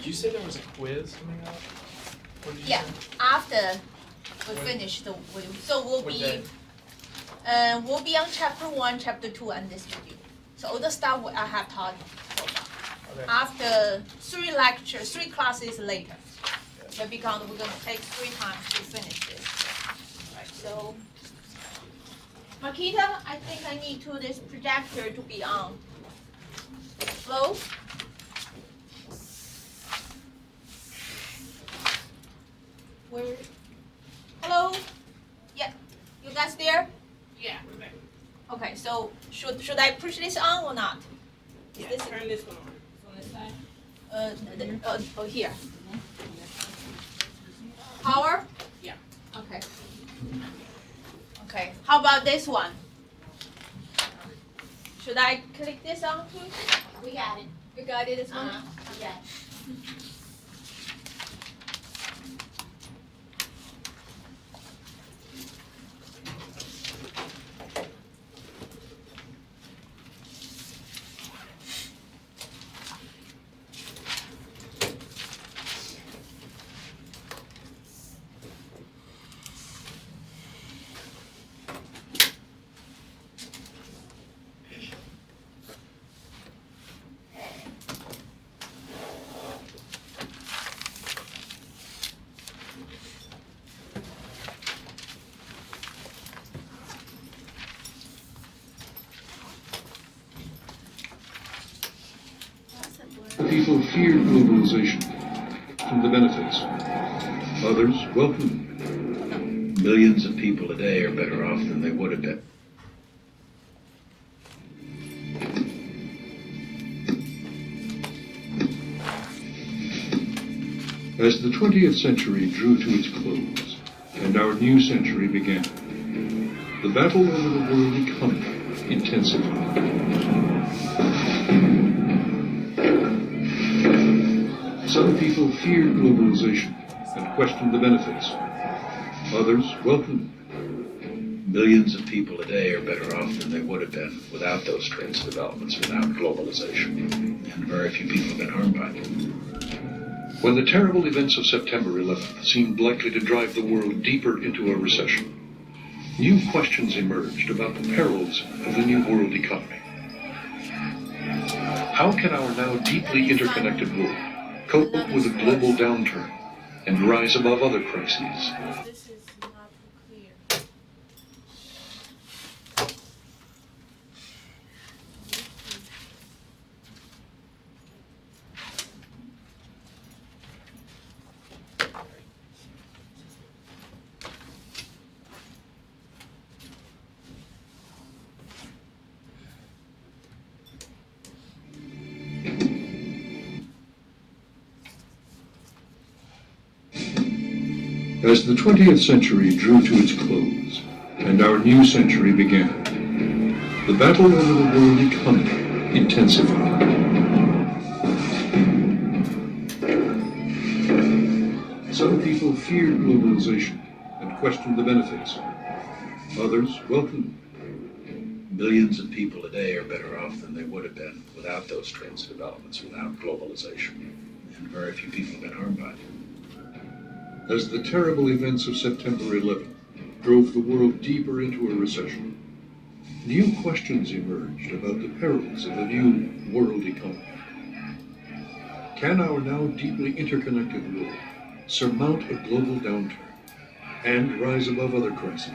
Did you say there was a quiz coming up? What did you Yeah, say? after we When- finish the video. So What day? we'll be on chapter 1, chapter 2, and this video. So all the stuff I have taught so far. Okay. After 3 lectures, 3 classes later. But because we're going to take 3 times to finish this. Right, so Makita, I think I need this projector to be on. Hello? Where? Hello? Yeah. You guys there? Yeah, we're back. Okay, so should I push this on or not? Is Yeah, this turn this one on. From this side. here. Power? Yeah. Okay. Okay. How about this one? Should I click this on too? We got it. You got it this one? Yeah. People fear globalization and the benefits. Others welcome it. Millions of people a day are better off than they would have been. As the 20th century drew to its close and our new century began, the battle over the world economy intensified. Some people feared globalization and questioned the benefits. Others welcomed it. Millions of people a day are better off than they would have been without those trends and developments, without globalization. And very few people have been harmed by it. When the terrible events of September 11th seemed likely to drive the world deeper into a recession, new questions emerged about the perils of the new world economy. How can our now deeply interconnected world cope with a global downturn and rise above other crises? This is not clear. As the 20th century drew to its close and our new century began, the battle over the world economy intensified. Some people feared globalization and questioned the benefits. Others welcomed it. Millions of people a day are better off than they would have been without those trends and developments, without globalization. And very few people have been harmed by it. As the terrible events of September 11th drove the world deeper into a recession, new questions emerged about the perils of the new world economy. Can our now deeply interconnected world surmount a global downturn and rise above other crises?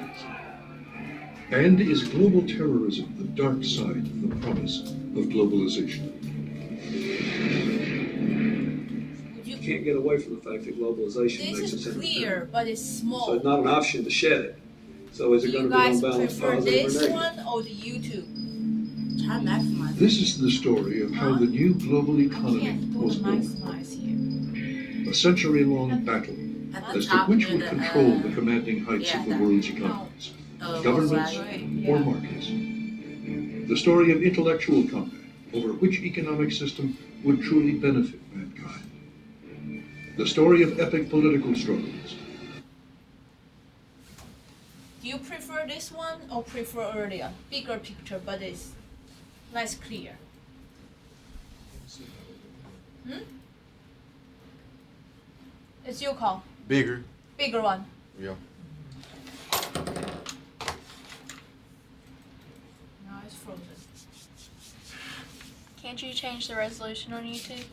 And is global terrorism the dark side of the promise of globalization? You can't get away from the fact that globalization makes This us is clear, but it's small. So it's not an option to shed it. So is Do it going you to be guys on balance prefer positive or this negative? one or the YouTube? Try to maximize. This is the story of how the new global economy Can't do was the born. maximize here. A century-long battle At as to which would control the commanding heights of the world's economies, governments or markets. The story of intellectual combat over which economic system would truly benefit mankind. The story of epic political struggles. Do you prefer this one or prefer earlier? Bigger picture, but it's less clear. It's your call. Bigger. Bigger one. Yeah. Now it's frozen. Can't you change the resolution on YouTube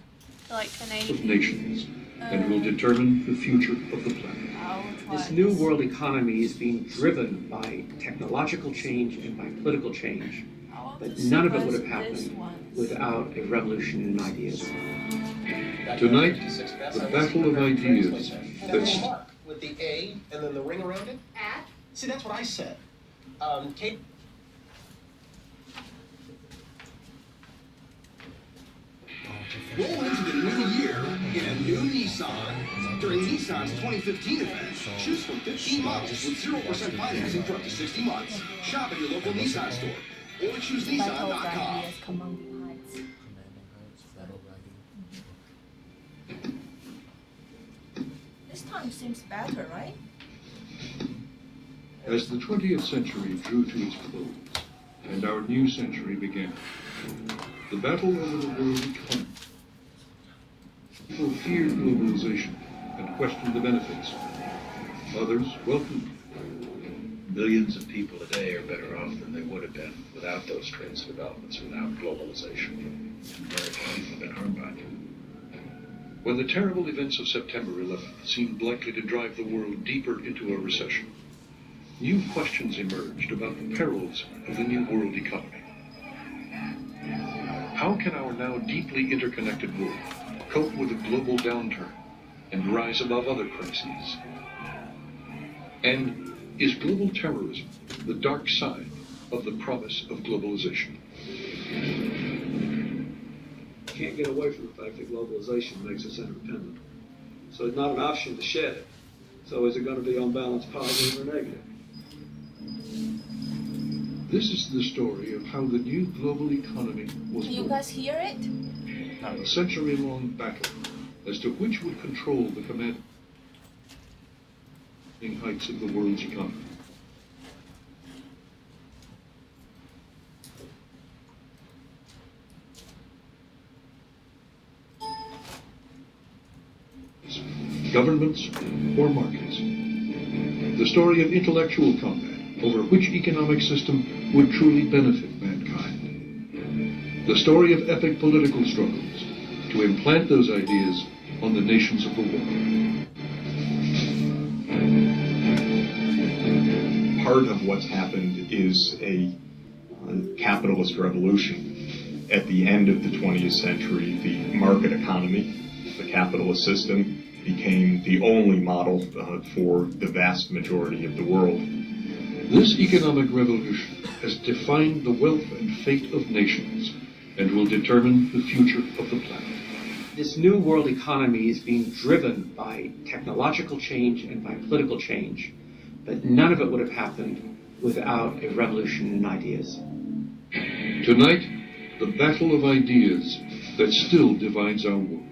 to like Of 1080? nations, and will determine the future of the planet. I'll try This new world economy is being driven by technological change and by political change, I want but to see none of it what's would have this happened one. without a revolution in ideas. Tonight, the battle of ideas that's with the A and then the ring around it? At? See, that's what I said. Kate. Roll into the new year in a new Nissan during Nissan's 2015 event. Choose from 15 models with 0% financing for up to 60 months. Shop at your local Nissan store or choose Nissan.com. This time seems better, right? as the 20th century drew to its close and our new century began. The battle over the world economy. People feared globalization and questioned the benefits. Others welcomed it. Millions of people today are better off than they would have been without those trends and developments, without globalization. And very few people have been harmed by it. When the terrible events of September 11th seemed likely to drive the world deeper into a recession, new questions emerged about the perils of the new world economy. How can our now deeply interconnected world cope with a global downturn and rise above other crises? And is global terrorism the dark side of the promise of globalization? Can't get away from the fact that globalization makes us interdependent. So it's not an option to shed it. So is it going to be on balance positive or negative? This is the story of how the new global economy was Can you born. guys hear it? A century-long battle as to which would control the commanding heights of the world's economy. Governments or markets. The story of intellectual combat over which economic system would truly benefit mankind. The story of epic political struggles to implant those ideas on the nations of the world. Part of what's happened is a capitalist revolution. At the end of the 20th century, the market economy, the capitalist system, became the only model for the vast majority of the world. This economic revolution has defined the wealth and fate of nations and will determine the future of the planet. This new world economy is being driven by technological change and by political change, but none of it would have happened without a revolution in ideas. Tonight, the battle of ideas that still divides our world.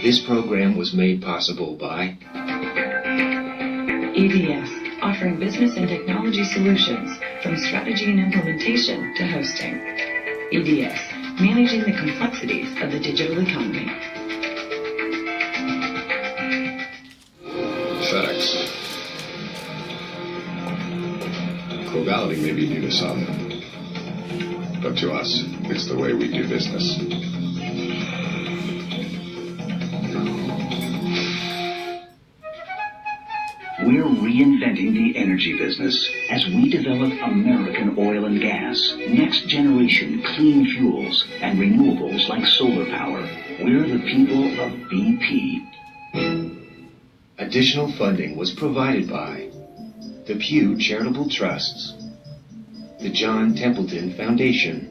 This program was made possible by EDS, offering business and technology solutions from strategy and implementation to hosting. EDS, managing the complexities of the digital economy. FedEx. Globality may be new to some, but to us, it's the way we do business. We're reinventing the energy business as we develop American oil and gas, next-generation clean fuels, and renewables like solar power. We're the people of BP. additional funding was provided by the Pew Charitable Trusts, the John Templeton Foundation,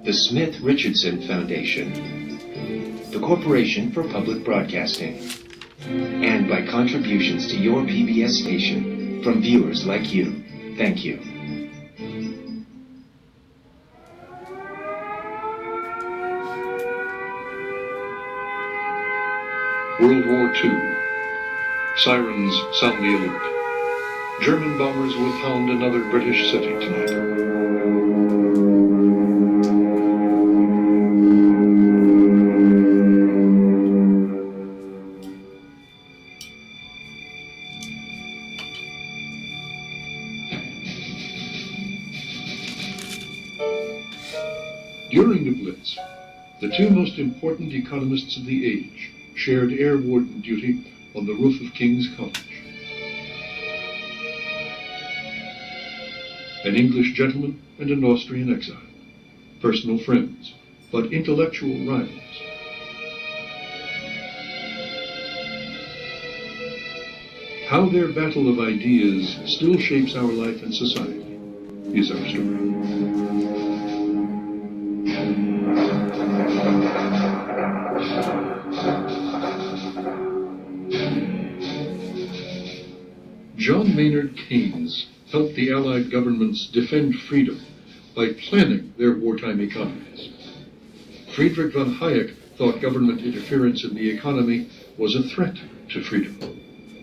the Smith Richardson Foundation, the Corporation for Public Broadcasting, and by contributions to your PBS station from viewers like you. Thank you. World War II. Sirens sound the alert. German bombers will pound another British city tonight. During the Blitz, the two most important economists of the age shared air warden duty on the roof of King's College. An English gentleman and an Austrian exile, personal friends, but intellectual rivals. How their battle of ideas still shapes our life and society is our story. John Maynard Keynes helped the Allied governments defend freedom by planning their wartime economies. Friedrich von Hayek thought government interference in the economy was a threat to freedom.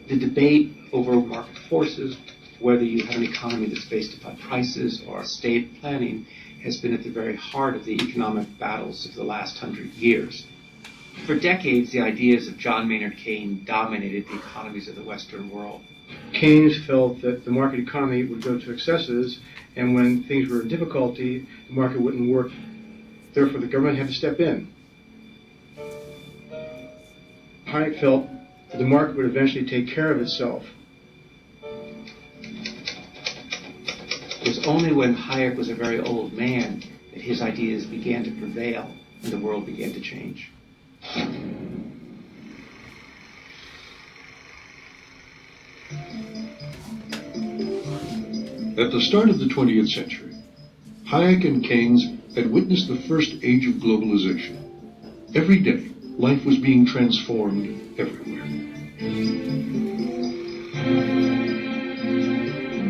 The debate over market forces, whether you have an economy that's based upon prices or state planning, has been at the very heart of the economic battles of the last 100 years. For decades, the ideas of John Maynard Keynes dominated the economies of the Western world. Keynes felt that the market economy would go to excesses, and when things were in difficulty, the market wouldn't work. Therefore, the government had to step in. Hayek felt that the market would eventually take care of itself. It was only when Hayek was a very old man that his ideas began to prevail and the world began to change. At the start of the 20th century, Hayek and Keynes had witnessed the first age of globalization. Every day, life was being transformed everywhere.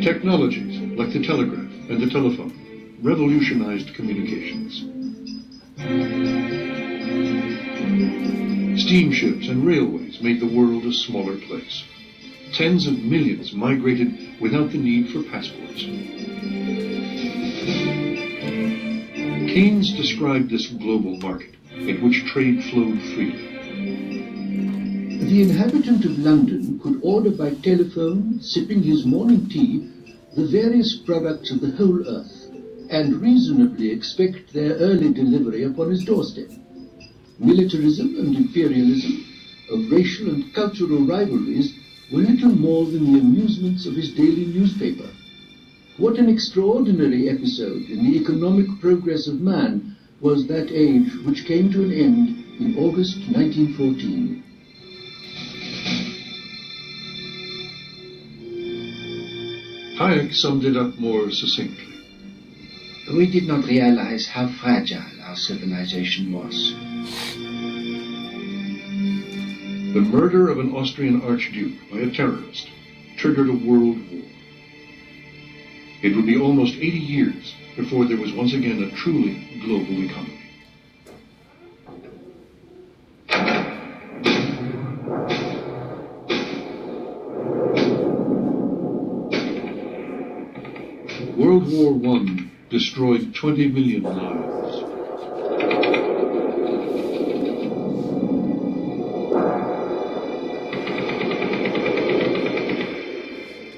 Technologies like the telegraph and the telephone revolutionized communications. Steamships and railways made the world a smaller place. Tens of millions migrated without the need for passports. Keynes described this global market in which trade flowed freely. The inhabitant of London could order by telephone, sipping his morning tea, the various products of the whole earth, and reasonably expect their early delivery upon his doorstep. Militarism and imperialism, of racial and cultural rivalries, were little more than the amusements of his daily newspaper. What an extraordinary episode in the economic progress of man was that age which came to an end in August 1914. Hayek summed it up more succinctly. We did not realize how fragile our civilization was. The murder of an Austrian archduke by a terrorist triggered a world war. It would be almost 80 years before there was once again a truly global economy. World War I destroyed 20 million lives.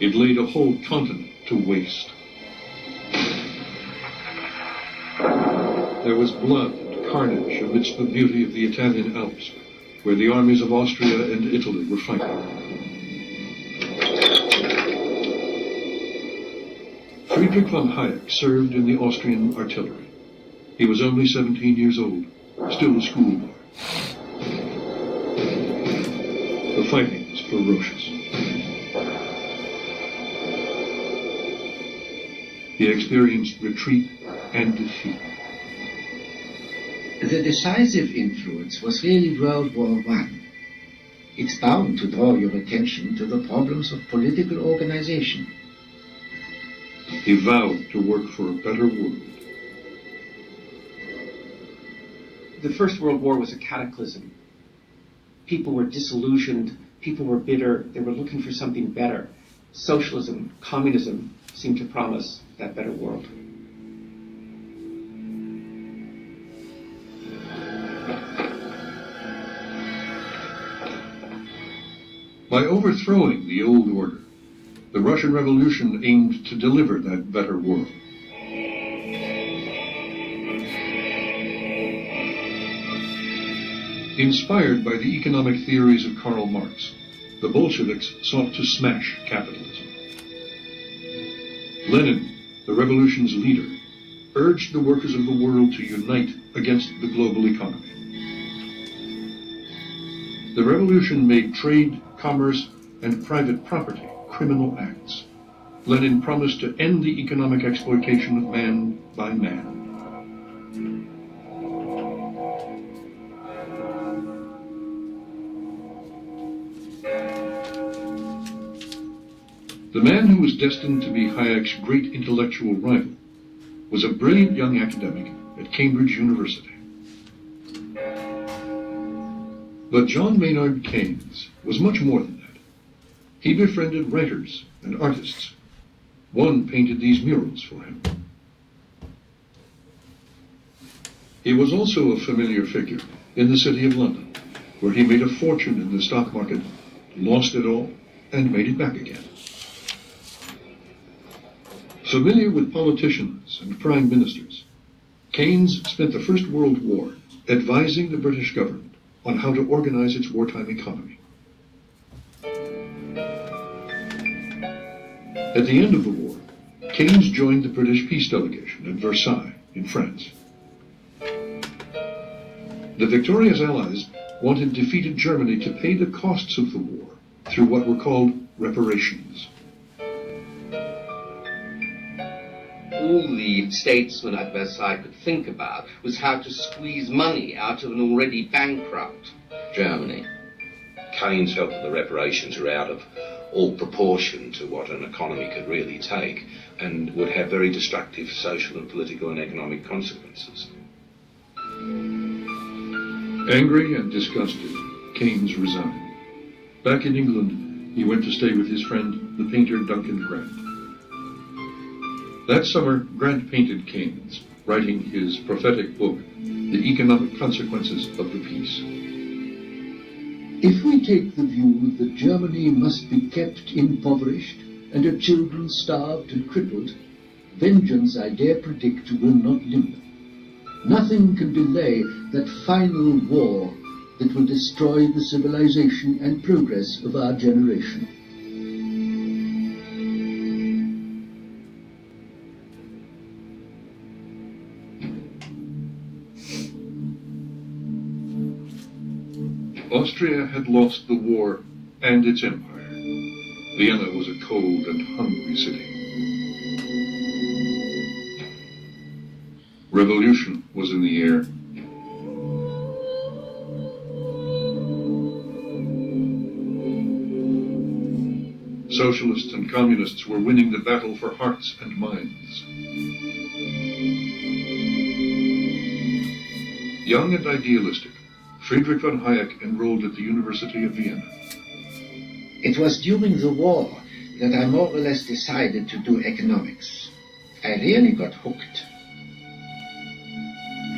It laid a whole continent to waste. There was blood and carnage amidst the beauty of the Italian Alps, where the armies of Austria and Italy were fighting. Friedrich von Hayek served in the Austrian artillery. He was only 17 years old, still a schoolboy. The fighting was ferocious. He experienced retreat and defeat. The decisive influence was really World War I. It's bound to draw your attention to the problems of political organization. He vowed to work for a better world. The First World War was a cataclysm. People were disillusioned, people were bitter, they were looking for something better. Socialism, communism seemed to promise that better world. By overthrowing the old order, the Russian Revolution aimed to deliver that better world. Inspired by the economic theories of Karl Marx, the Bolsheviks sought to smash capitalism. Lenin, the revolution's leader, urged the workers of the world to unite against the global economy. The revolution made trade, commerce, and private property criminal acts. Lenin promised to end the economic exploitation of man by man. The man who was destined to be Hayek's great intellectual rival was a brilliant young academic at Cambridge University. But John Maynard Keynes was much more than that. He befriended writers and artists. One painted these murals for him. He was also a familiar figure in the city of London, where he made a fortune in the stock market, lost it all, and made it back again. Familiar with politicians and prime ministers, Keynes spent the First World War advising the British government on how to organize its wartime economy. At the end of the war, Keynes joined the British peace delegation at Versailles in France. The victorious Allies wanted defeated Germany to pay the costs of the war through what were called reparations. All the statesmen at Versailles could think about was how to squeeze money out of an already bankrupt Germany. Keynes felt that the reparations were out of all proportion to what an economy could really take and would have very destructive social and political and economic consequences. Angry and disgusted, Keynes resigned. Back in England, he went to stay with his friend, the painter Duncan Grant. That summer, Grant painted Keynes, writing his prophetic book, The Economic Consequences of the Peace. If we take the view that Germany must be kept impoverished and her children starved and crippled, vengeance, I dare predict, will not limber. Nothing can delay that final war that will destroy the civilization and progress of our generation. Austria had lost the war and its empire. Vienna was a cold and hungry city. Revolution was in the air. Socialists and communists were winning the battle for hearts and minds. Young and idealistic, Friedrich von Hayek enrolled at the University of Vienna. It was during the war that I more or less decided to do economics. I really got hooked.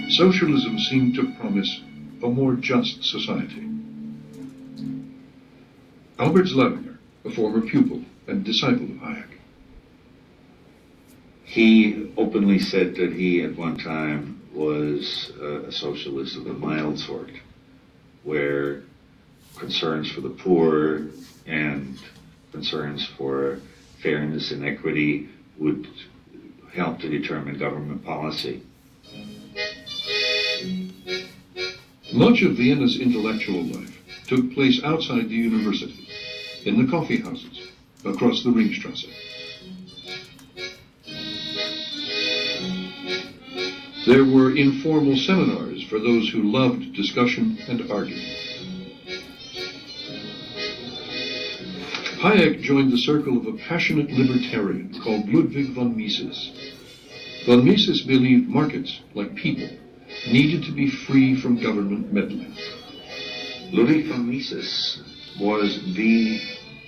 Socialism seemed to promise a more just society. Albert Zlevinger, a former pupil and disciple of Hayek. He openly said that he at one time was a socialist of the mild sort, where concerns for the poor and concerns for fairness and equity would help to determine government policy. Much of Vienna's intellectual life took place outside the university, in the coffee houses, across the Ringstrasse. There were informal seminars for those who loved discussion and argument. Hayek joined the circle of a passionate libertarian called Ludwig von Mises. Von Mises believed markets, like people, needed to be free from government meddling. Ludwig von Mises was the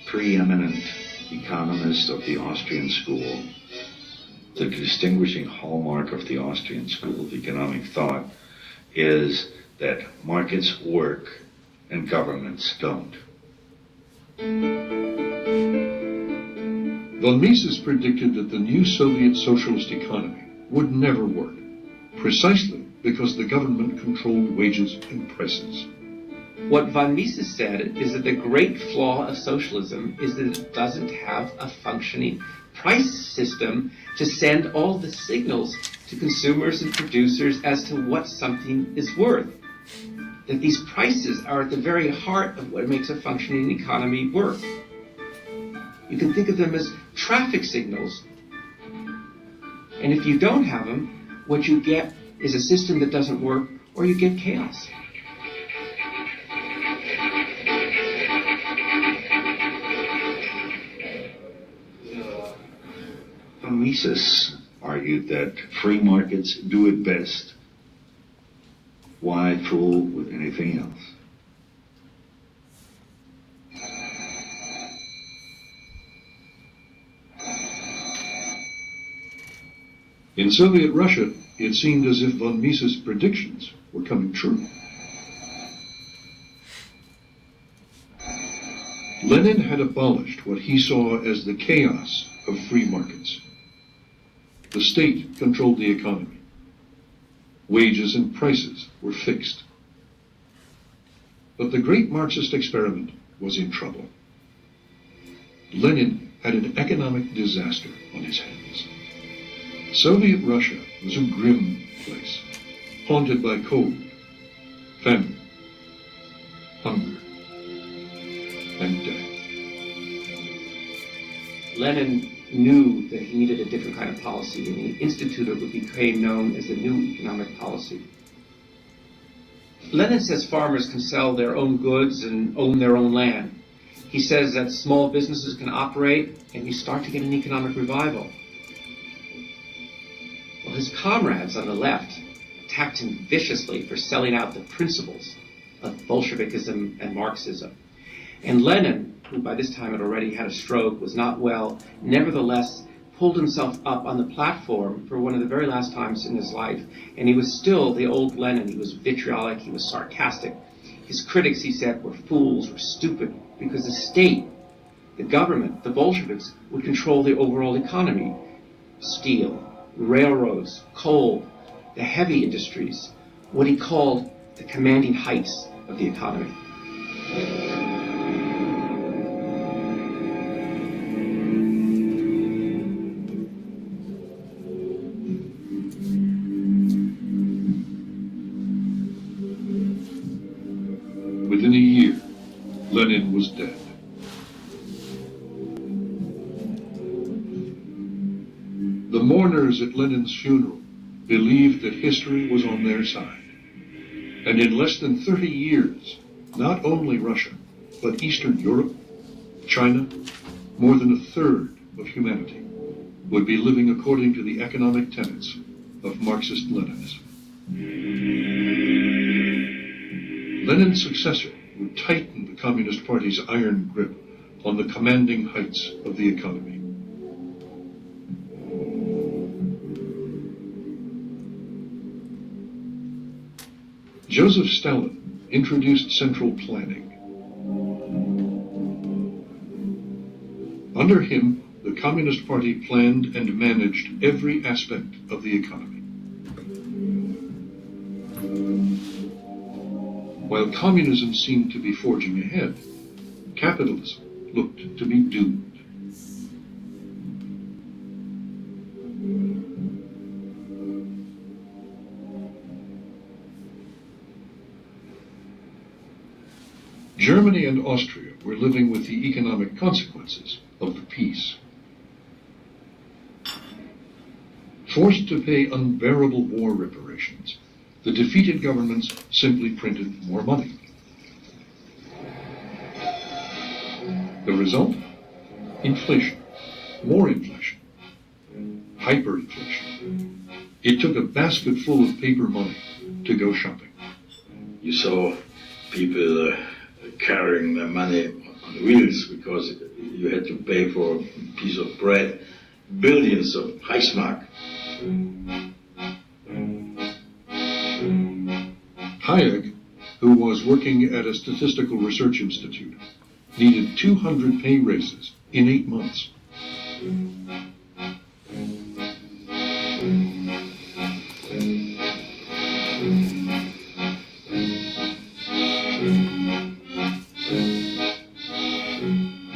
preeminent economist of the Austrian school. The distinguishing hallmark of the Austrian school of economic thought is that markets work and governments don't. Von Mises predicted that the new Soviet socialist economy would never work, precisely because the government controlled wages and prices. What von Mises said is that the great flaw of socialism is that it doesn't have a functioning price system to send all the signals to consumers and producers as to what something is worth. That these prices are at the very heart of what makes a functioning economy work. You can think of them as traffic signals. And if you don't have them, what you get is a system that doesn't work, or you get chaos. Mises argued that free markets do it best. Why fool with anything else? In Soviet Russia, it seemed as if von Mises' predictions were coming true. Lenin had abolished what he saw as the chaos of free markets. The state controlled the economy. Wages and prices were fixed. But the great Marxist experiment was in trouble. Lenin had an economic disaster on his hands. Soviet Russia was a grim place, haunted by cold, famine, hunger, and death. Lenin knew that he needed a different kind of policy, and he instituted what became known as the New Economic Policy. Lenin says farmers can sell their own goods and own their own land. He says that small businesses can operate, and you start to get an economic revival. Well, his comrades on the left attacked him viciously for selling out the principles of Bolshevikism and Marxism. And Lenin, who by this time had already had a stroke, was not well, nevertheless pulled himself up on the platform for one of the very last times in his life. And he was still the old Lenin. He was vitriolic, he was sarcastic. His critics, he said, were fools, were stupid, because the state, the government, the Bolsheviks, would control the overall economy. Steel, railroads, coal, the heavy industries, what he called the commanding heights of the economy. Within a year, Lenin was dead. The mourners at Lenin's funeral believed that history was on their side. And in less than 30 years, not only Russia, but Eastern Europe, China, more than a third of humanity would be living according to the economic tenets of Marxist-Leninism. Lenin's successor would tighten the Communist Party's iron grip on the commanding heights of the economy. Joseph Stalin introduced central planning. Under him, the Communist Party planned and managed every aspect of the economy. While communism seemed to be forging ahead, capitalism looked to be doomed. Germany and Austria were living with the economic consequences of the peace. Forced to pay unbearable war reparations, the defeated governments simply printed more money. The result? Inflation. More inflation. Hyperinflation. It took a basket full of paper money to go shopping. You saw people carrying their money on wheels because you had to pay for a piece of bread billions of Reichsmark. Hayek, who was working at a statistical research institute, needed 200 pay raises in 8 months.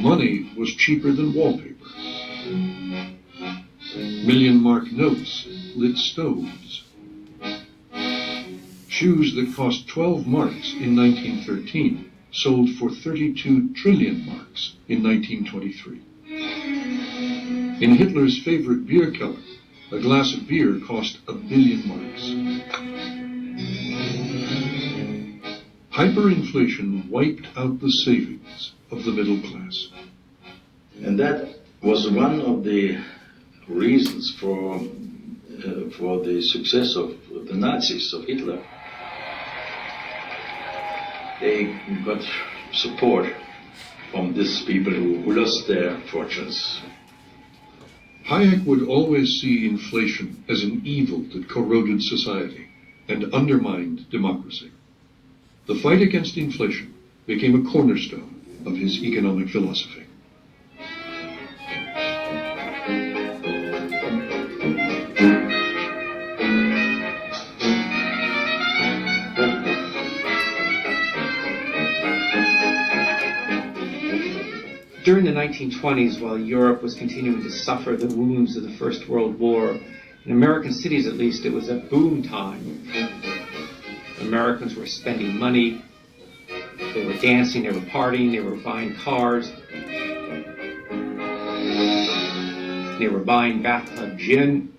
Money was cheaper than wallpaper. Million-mark notes lit stoves. Shoes that cost 12 marks in 1913 sold for 32 trillion marks in 1923. In Hitler's favorite beer keller, a glass of beer cost 1 billion marks. Hyperinflation wiped out the savings of the middle class. And that was one of the reasons for the success of the Nazis, of Hitler. They got support from these people who lost their fortunes. Hayek would always see inflation as an evil that corroded society and undermined democracy. The fight against inflation became a cornerstone of his economic philosophy. During the 1920s, while Europe was continuing to suffer the wounds of the First World War, in American cities at least, it was a boom time. Americans were spending money, they were dancing, they were partying, they were buying cars, they were buying bathtub gin,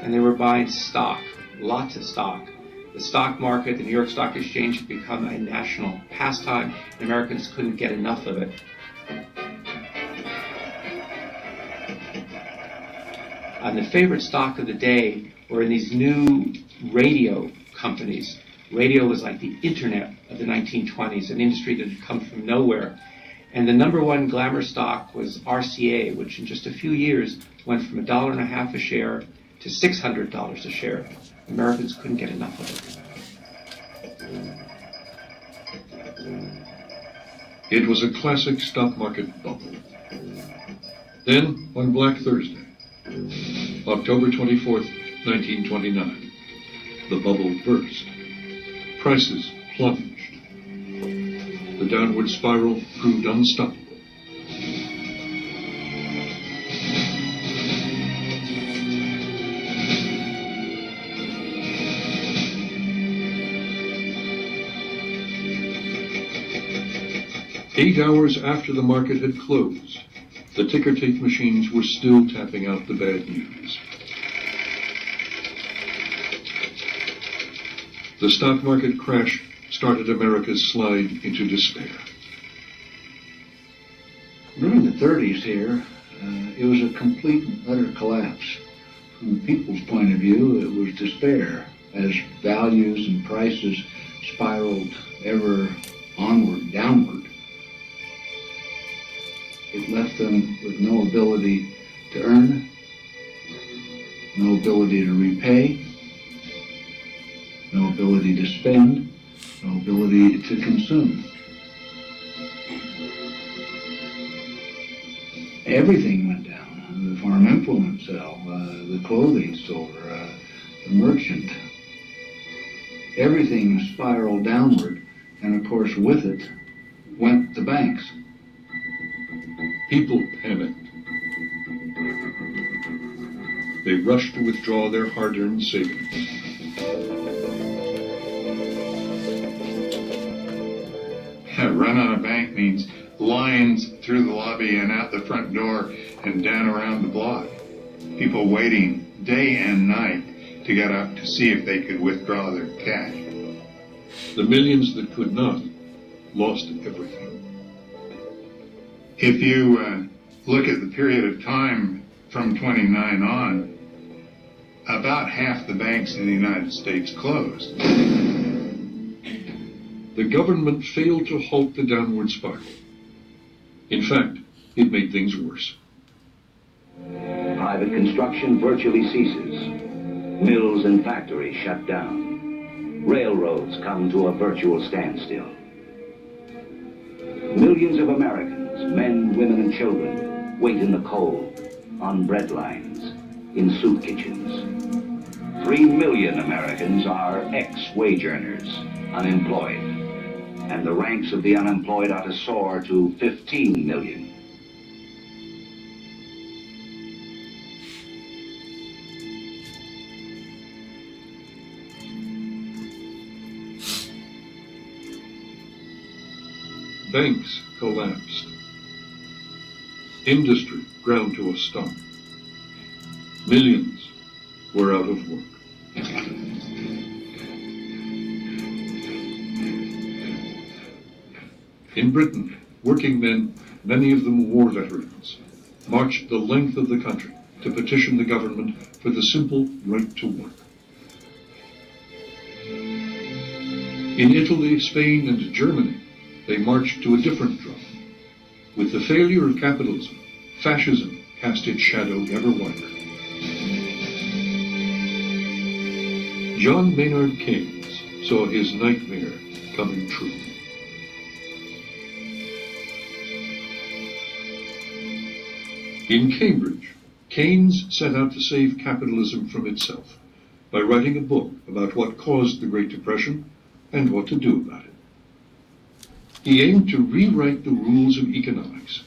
and they were buying stock, lots of stock. The stock market, the New York Stock Exchange, had become a national pastime, and Americans couldn't get enough of it. And the favorite stock of the day were in these new radio companies. Radio was like the internet of the 1920s, an industry that had come from nowhere. And the number one glamour stock was RCA, which in just a few years went from $1.50 a share to $600 a share. Americans couldn't get enough of it. It was a classic stock market bubble. Then, on Black Thursday, October 24th, 1929, the bubble burst. Prices plunged. The downward spiral proved unstoppable. Eight hours after the market had closed, the ticker tape machines were still tapping out the bad news. The stock market crash started America's slide into despair. During the 30s here, it was a complete and utter collapse. From the people's point of view, it was despair as values and prices spiraled ever onward, downward. It left them with no ability to earn, no ability to repay, no ability to spend, no ability to consume. Everything went down. The farm implement sale, the clothing store, the merchant. Everything spiraled downward, and of course with it went the banks. People panicked. They rushed to withdraw their hard-earned savings. Run on a bank means lines through the lobby and out the front door and down around the block. People waiting day and night to get up to see if they could withdraw their cash. The millions that could not lost everything. If you look at the period of time from 29 on, about half the banks in the United States closed. the government failed to halt the downward spiral. In fact, it made things worse. Private construction virtually ceases. Mills and factories shut down. Railroads come to a virtual standstill. Millions of Americans, men, women, and children, wait in the cold, on bread lines, in soup kitchens. 3 million Americans are ex-wage earners, unemployed. And the ranks of the unemployed are to soar to 15 million. Banks collapsed. Industry ground to a stop. Millions were out of work. In Britain, working men, many of them war veterans, marched the length of the country to petition the government for the simple right to work. In Italy, Spain, and Germany, they marched to a different drum. With the failure of capitalism, fascism cast its shadow ever wider. John Maynard Keynes saw his nightmare coming true. In Cambridge, Keynes set out to save capitalism from itself by writing a book about what caused the Great Depression and what to do about it. He aimed to rewrite the rules of economics,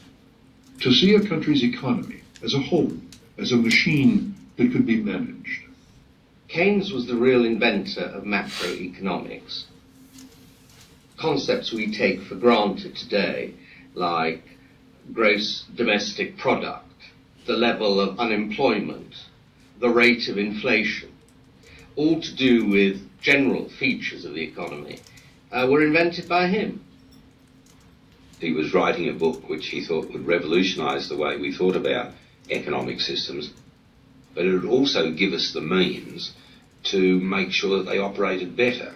to see a country's economy as a whole, as a machine that could be managed. Keynes was the real inventor of macroeconomics. Concepts we take for granted today, like gross domestic product, the level of unemployment, the rate of inflation, all to do with general features of the economy, were invented by him. He was writing a book which he thought would revolutionize the way we thought about economic systems, but it would also give us the means to make sure that they operated better.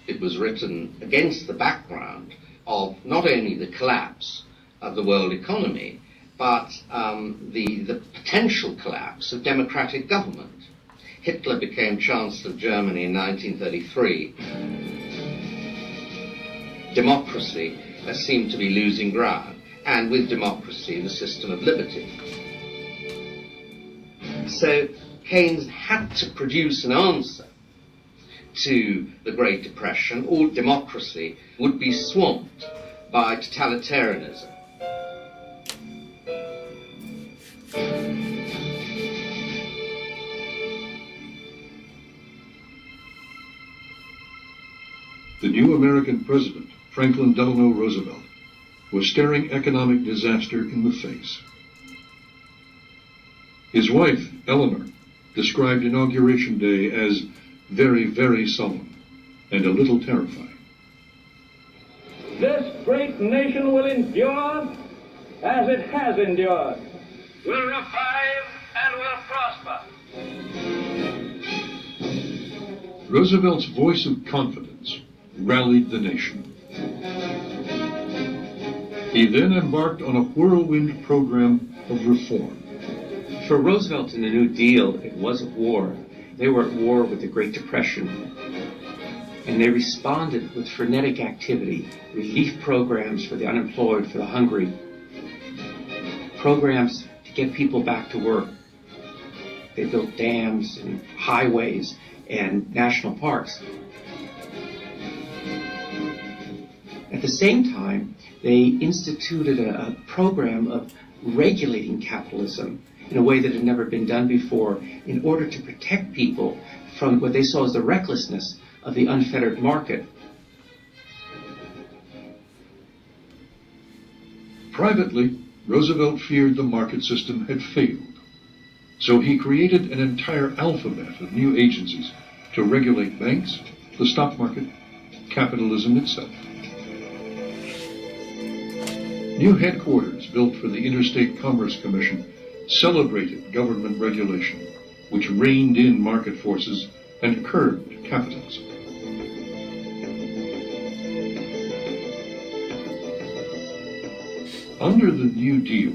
It was written against the background of not only the collapse of the world economy, but the potential collapse of democratic government. Hitler became Chancellor of Germany in 1933. Democracy seemed to be losing ground, and with democracy, the system of liberty. So Keynes had to produce an answer to the Great Depression, or democracy would be swamped by totalitarianism. The new American president, Franklin Delano Roosevelt, was staring economic disaster in the face. His wife, Eleanor, described Inauguration Day as very, very solemn and a little terrifying. This great nation will endure as it has endured, will revive and will prosper. Roosevelt's voice of confidence rallied the nation. He then embarked on a whirlwind program of reform. For Roosevelt and the New Deal, it wasn't war. They were at war with the Great Depression. And they responded with frenetic activity, relief programs for the unemployed, for the hungry, programs to get people back to work. They built dams and highways and national parks. At the same time, they instituted a program of regulating capitalism in a way that had never been done before in order to protect people from what they saw as the recklessness of the unfettered market. Privately, Roosevelt feared the market system had failed. So he created an entire alphabet of new agencies to regulate banks, the stock market, capitalism itself. New headquarters built for the Interstate Commerce Commission celebrated government regulation, which reined in market forces and curbed capitalism. Under the New Deal,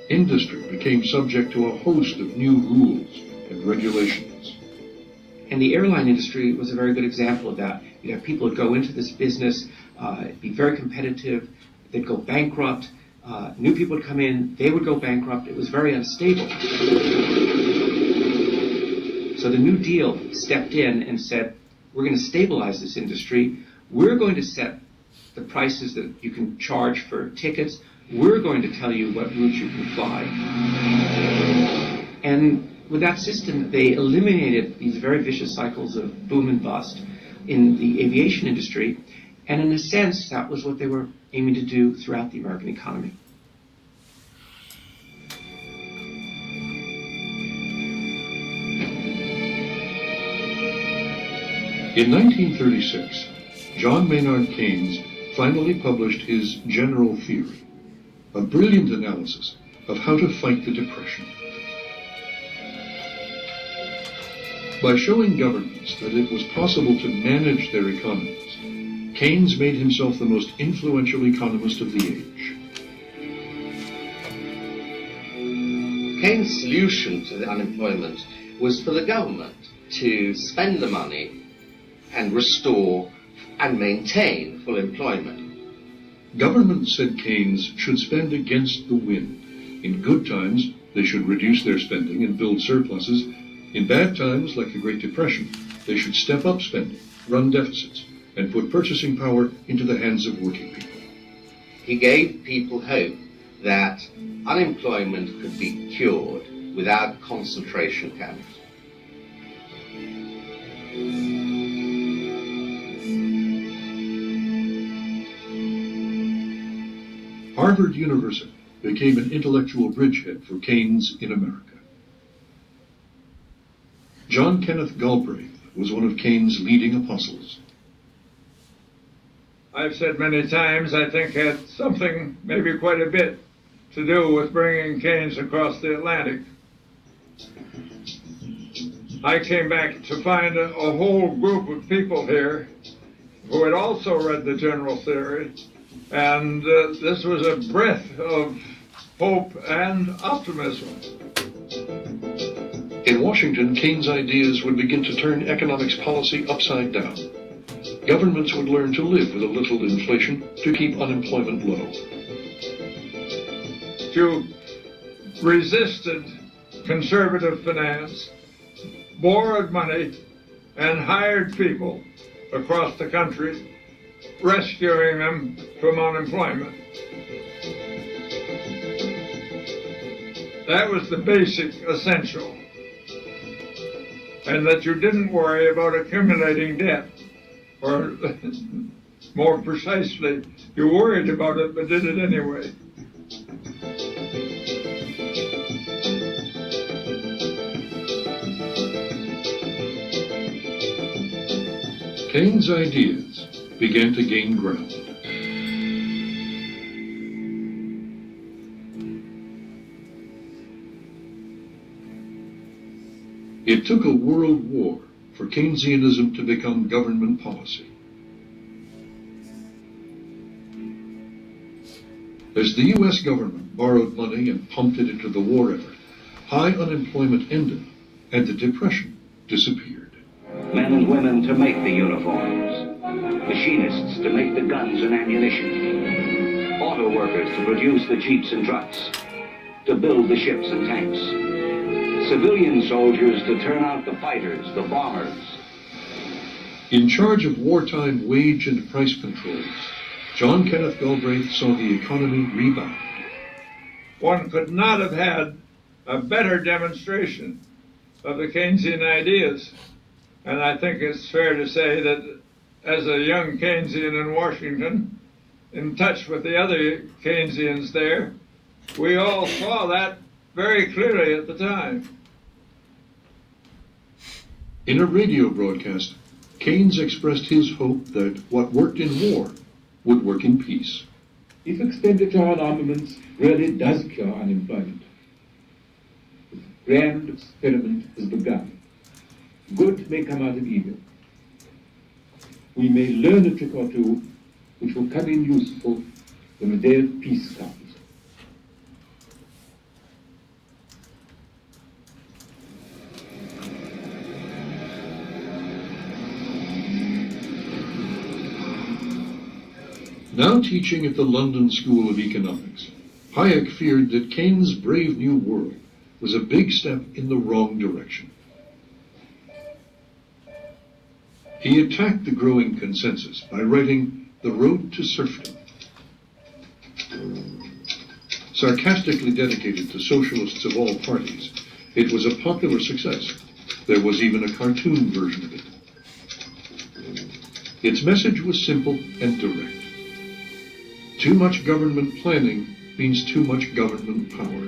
industry became subject to a host of new rules and regulations. And the airline industry was a very good example of that. You'd have people that go into this business, be very competitive, they'd go bankrupt, new people would come in, they would go bankrupt, it was very unstable. So the New Deal stepped in and said, we're going to stabilize this industry, we're going to set the prices that you can charge for tickets, we're going to tell you what routes you can fly. And with that system, they eliminated these very vicious cycles of boom and bust in the aviation industry. And in a sense, that was what they were aiming to do throughout the American economy. In 1936, John Maynard Keynes finally published his General Theory, a brilliant analysis of how to fight the Depression. By showing governments that it was possible to manage their economies, Keynes made himself the most influential economist of the age. Keynes' solution to the unemployment was for the government to spend the money and restore and maintain full employment. Governments, said Keynes, should spend against the wind. In good times, they should reduce their spending and build surpluses. In bad times, like the Great Depression, they should step up spending, run deficits, and put purchasing power into the hands of working people. He gave people hope that unemployment could be cured without concentration camps. Harvard University became an intellectual bridgehead for Keynes in America. John Kenneth Galbraith was one of Keynes' leading apostles. I've said many times, I think had something, maybe quite a bit, to do with bringing Keynes across the Atlantic. I came back to find a whole group of people here who had also read the General Theory, and this was a breath of hope and optimism. In Washington, Keynes' ideas would begin to turn economics policy upside down. Governments would learn to live with a little inflation to keep unemployment low. You resisted conservative finance, borrowed money, and hired people across the country, rescuing them from unemployment. That was the basic essential. And that you didn't worry about accumulating debt. Or, more precisely, you worried about it but did it anyway. Keynes' ideas began to gain ground. It took a world war for Keynesianism to become government policy. As the U.S. government borrowed money and pumped it into the war effort, high unemployment ended and the Depression disappeared. Men and women to make the uniforms, machinists to make the guns and ammunition, auto workers to produce the jeeps and trucks, to build the ships and tanks, civilian soldiers to turn out the fighters, the bombers. In charge of wartime wage and price controls, John Kenneth Galbraith saw the economy rebound. One could not have had a better demonstration of the Keynesian ideas. And I think it's fair to say that as a young Keynesian in Washington, in touch with the other Keynesians there, we all saw that very clearly at the time. In a radio broadcast, Keynes expressed his hope that what worked in war would work in peace. If expenditure on armaments really does cure unemployment, the grand experiment has begun. Good may come out of evil. We may learn a trick or two which will come in useful when the day of peace comes. Now teaching at the London School of Economics, Hayek feared that Keynes' Brave New World was a big step in the wrong direction. He attacked the growing consensus by writing The Road to Serfdom. Sarcastically dedicated to socialists of all parties, it was a popular success. There was even a cartoon version of it. Its message was simple and direct. Too much government planning means too much government power.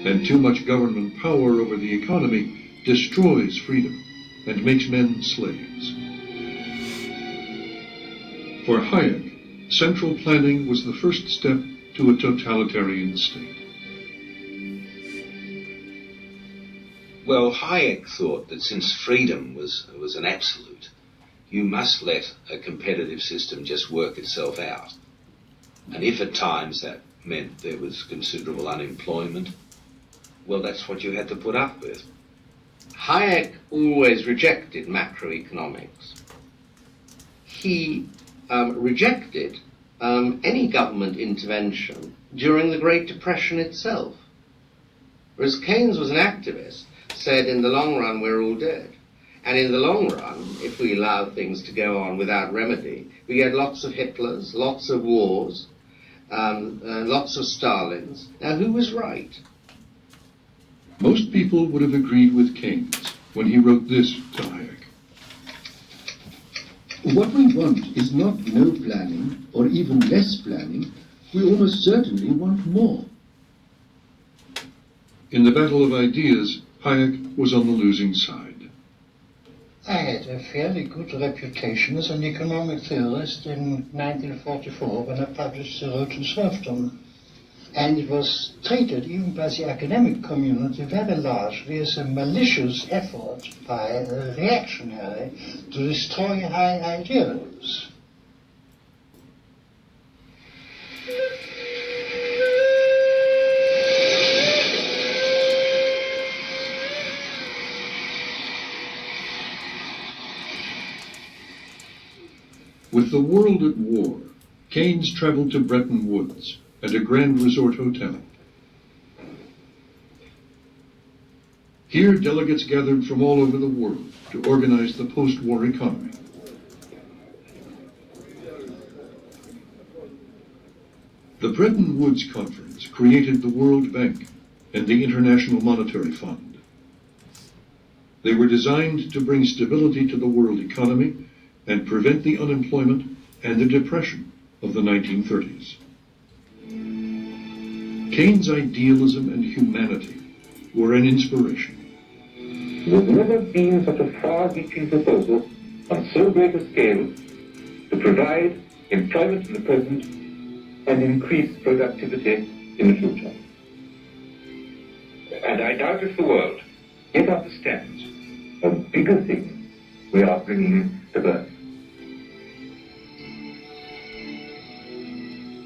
And too much government power over the economy destroys freedom and makes men slaves. For Hayek, central planning was the first step to a totalitarian state. Well, Hayek thought that since freedom was an absolute, you must let a competitive system just work itself out. And if at times that meant there was considerable unemployment, well, that's what you had to put up with. Hayek always rejected macroeconomics. He rejected any government intervention during the Great Depression itself. Whereas Keynes was an activist, said in the long run we're all dead. And in the long run, if we allow things to go on without remedy, we get lots of Hitlers, lots of wars, lots of Stalins. Now, who was right? Most people would have agreed with Keynes when he wrote this to Hayek. What we want is not no planning or even less planning. We almost certainly want more. In the battle of ideas, Hayek was on the losing side. I had a fairly good reputation as an economic theorist in 1944 when I published The Road to Serfdom. And it was treated, even by the academic community, very largely as a malicious effort by a reactionary to destroy high ideals. With the world at war, Keynes traveled to Bretton Woods and a Grand Resort hotel. Here, delegates gathered from all over the world to organize the post-war economy. The Bretton Woods Conference created the World Bank and the International Monetary Fund. They were designed to bring stability to the world economy and prevent the unemployment and the depression of the 1930s. Keynes' idealism and humanity were an inspiration. There has never been such a far-reaching proposal on so great a scale to provide employment in the present and increase productivity in the future. And I doubt if the world yet understands how bigger things we are bringing to birth.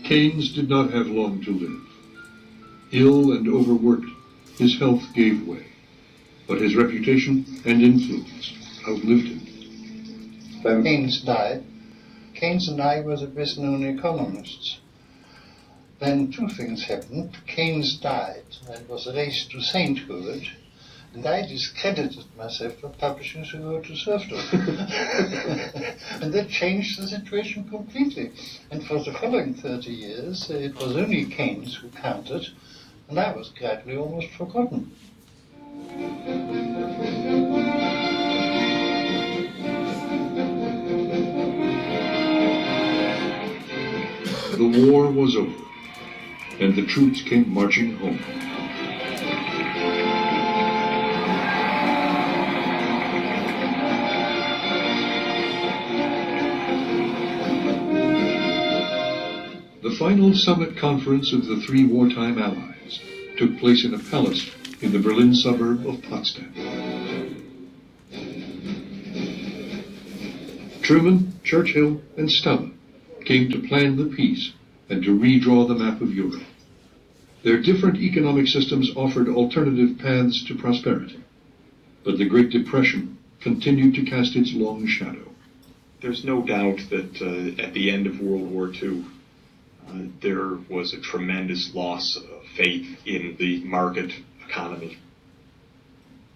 Keynes did not have long to live. Ill and overworked, his health gave way, but his reputation and influence outlived him. When Keynes died, Keynes and I were the best-known economists. Then two things happened. Keynes died and was raised to sainthood, and I discredited myself for publishing The Road to Serfdom. And that changed the situation completely. And for the following 30 years, it was only Keynes who counted, and I was gradually almost forgotten. The war was over, and the troops came marching home. The final summit conference of the three wartime allies took place in a palace in the Berlin suburb of Potsdam. Truman, Churchill, and Stalin came to plan the peace and to redraw the map of Europe. Their different economic systems offered alternative paths to prosperity, but the Great Depression continued to cast its long shadow. There's no doubt that at the end of World War II, there was a tremendous loss of faith in the market economy.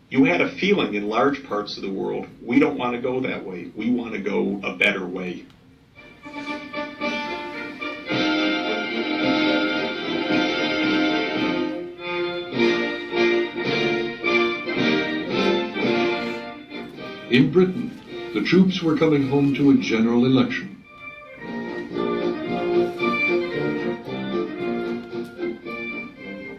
You had a feeling in large parts of the world, we don't want to go that way. We want to go a better way. In Britain, the troops were coming home to a general election.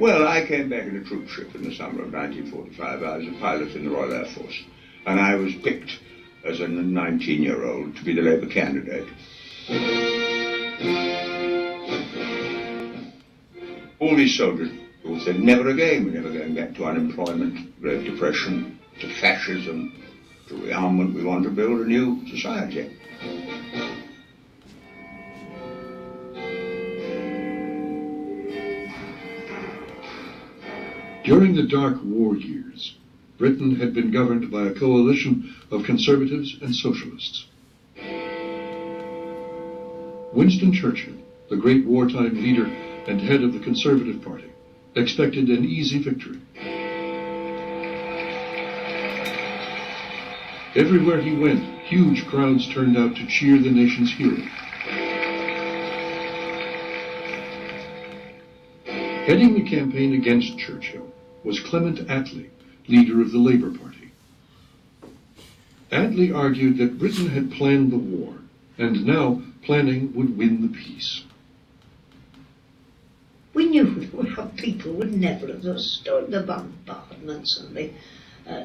Well, I came back in a troop ship in the summer of 1945. I was a pilot in the Royal Air Force, and I was picked as a 19-year-old to be the Labour candidate. All these soldiers all said, never again, we're never going back to unemployment, Great Depression, to fascism, to rearmament. We want to build a new society. During the dark war years, Britain had been governed by a coalition of conservatives and socialists. Winston Churchill, the great wartime leader and head of the Conservative Party, expected an easy victory. Everywhere he went, huge crowds turned out to cheer the nation's hero. Heading the campaign against Churchill was Clement Attlee, leader of the Labour Party. Attlee argued that Britain had planned the war, and now planning would win the peace. We knew our people would never have stood the bombardments and the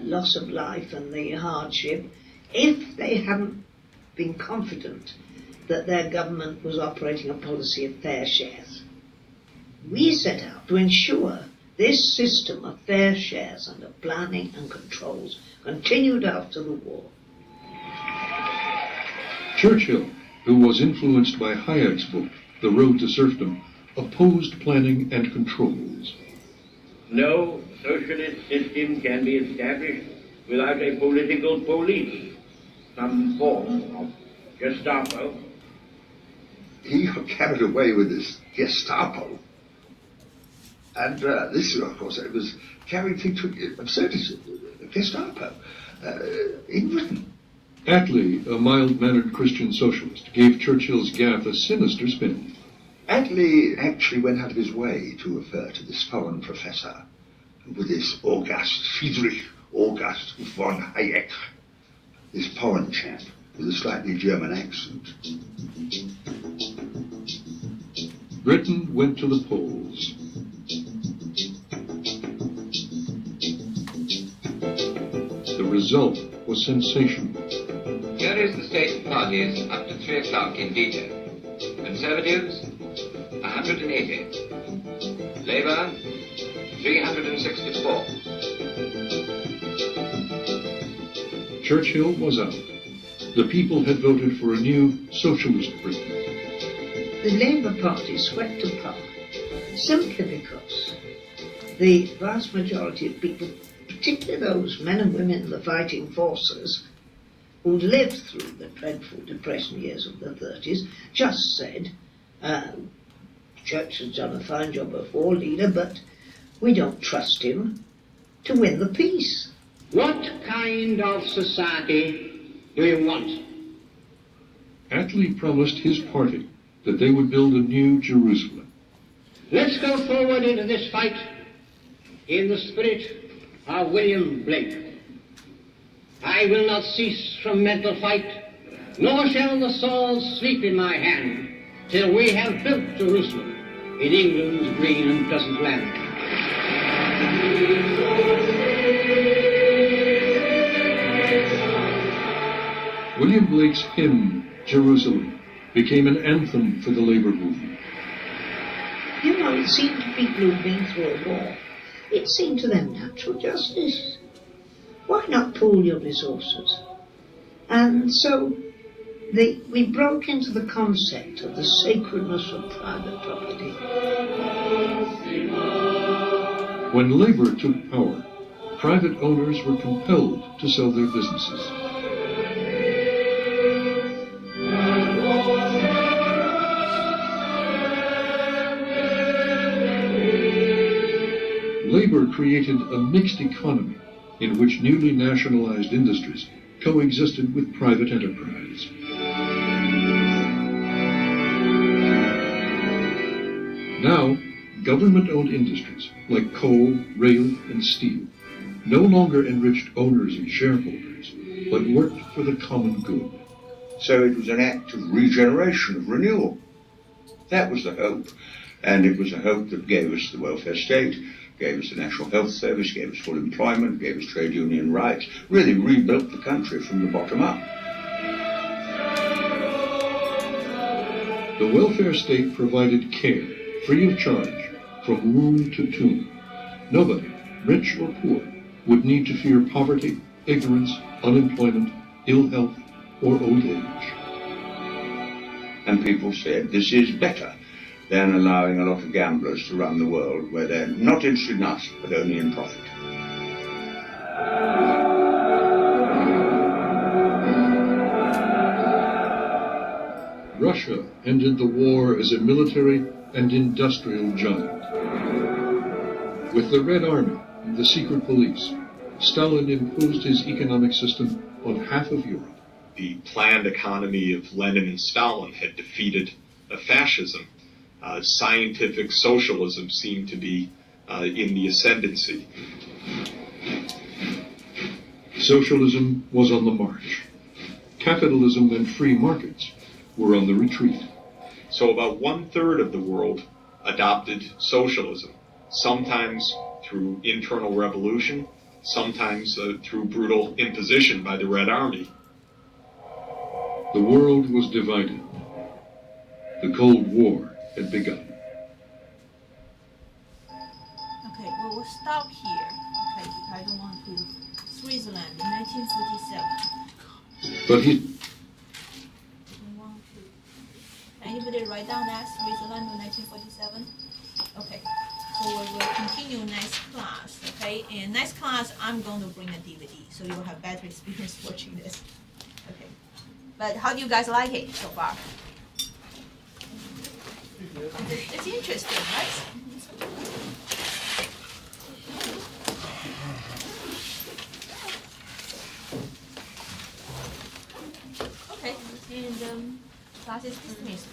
loss of life and the hardship if they hadn't been confident that their government was operating a policy of fair shares. We set out to ensure this system of fair shares and of planning and controls continued after the war. Churchill, who was influenced by Hayek's book, The Road to Serfdom, opposed planning and controls. No socialist system can be established without a political police, some form of Gestapo. He got carried away with this Gestapo. And this, of course, it was carrying things to absurdity. Gestapo in Britain. Attlee, a mild-mannered Christian socialist, gave Churchill's gaffe a sinister spin. Attlee actually went out of his way to refer to this foreign professor with this Friedrich August von Hayek, this foreign chap with a slightly German accent. Britain went to the polls. The result was sensational. Here is the state parties up to 3 o'clock in detail. Conservatives, 180. Labour, 364. Churchill was out. The people had voted for a new socialist Britain. The Labour Party swept to power simply because the vast majority of people, particularly those men and women in the fighting forces who lived through the dreadful depression years of the 30s, just said, Churchill's done a fine job of war leader, but we don't trust him to win the peace. What kind of society do you want? Attlee promised his party that they would build a new Jerusalem. Let's go forward into this fight in the spirit of William Blake. I will not cease from mental fight, nor shall the sword sleep in my hand, till we have built Jerusalem in England's green and pleasant land. William Blake's hymn, Jerusalem, became an anthem for the labor movement. You know, it seemed to people who'd been through a war, it seemed to them natural justice. Why not pool your resources? And so we broke into the concept of the sacredness of private property. When labor took power, private owners were compelled to sell their businesses. Labor created a mixed economy in which newly nationalized industries coexisted with private enterprise. Now, government-owned industries like coal, rail, and steel no longer enriched owners and shareholders, but worked for the common good. So it was an act of regeneration, of renewal. That was the hope. And it was a hope that gave us the welfare state, gave us the National Health Service, gave us full employment, gave us trade union rights, really rebuilt the country from the bottom up. The welfare state provided care, free of charge, from womb to tomb. Nobody, rich or poor, would need to fear poverty, ignorance, unemployment, ill health, or old age. And people said, this is better than allowing a lot of gamblers to run the world where they're not interested in us, but only in profit. Russia ended the war as a military and industrial giant. With the Red Army and the secret police, Stalin imposed his economic system on half of Europe. The planned economy of Lenin and Stalin had defeated fascism. Scientific socialism seemed to be in the ascendancy. Socialism was on the march. Capitalism and free markets were on the retreat. So about 1/3 of the world adopted socialism, sometimes through internal revolution, sometimes through brutal imposition by the Red Army. The world was divided. The Cold War had begun. Okay, well, we'll stop here. Okay, I don't want to. Switzerland, 1947. But he... Anybody write down that? Switzerland, 1947? Okay, so we'll continue next class, okay? And next class, I'm going to bring a DVD, so you'll have better experience watching this. Okay, but how do you guys like it so far? It's interesting, right? Okay, and class is dismissed.